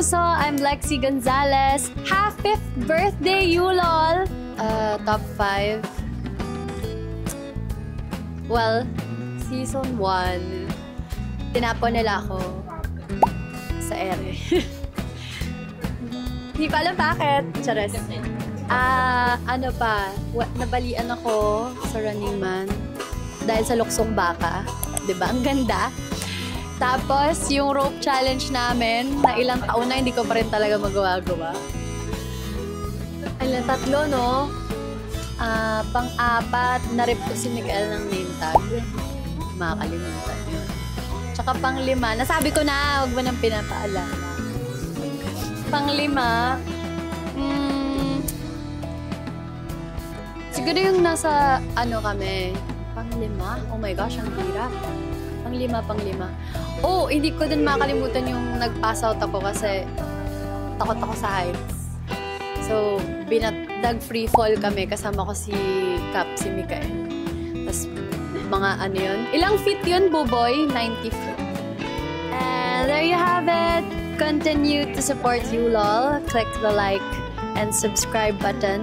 puso, I'm Lexi Gonzalez. Happy 5th birthday, you lol! Top 5. Well, season 1, tinapon nila ako sa ere. Hindi ko alam bakit. Chares. Ano pa, nabalian ako sa Running Man dahil sa luksong baka. Diba? Ang ganda. Tapos, yung rope challenge namin, na ilang taon na hindi ko pa rin talaga magawa-gawa. Ilang 3, no? Pang-4, na-rip ko si Miguel ng name tag. Makakalimutan yun. Tsaka pang-5, nasabi ko na, huwag mo nang pinapaalala. Pang-5, siguro yung nasa, kami, pang-5? Oh my gosh, ang hirap. Pang-5. Oh, hindi ko din makalimutan yung nag-pass out ako kasi takot ako sa heights. So, nag-free fall kami. Kasama ko si Cap, si Mikael. Tapos, mga yun. Ilang feet yun, Buboy? 90 feet. And there you have it. Continue to support you, lol. Click the like and subscribe button.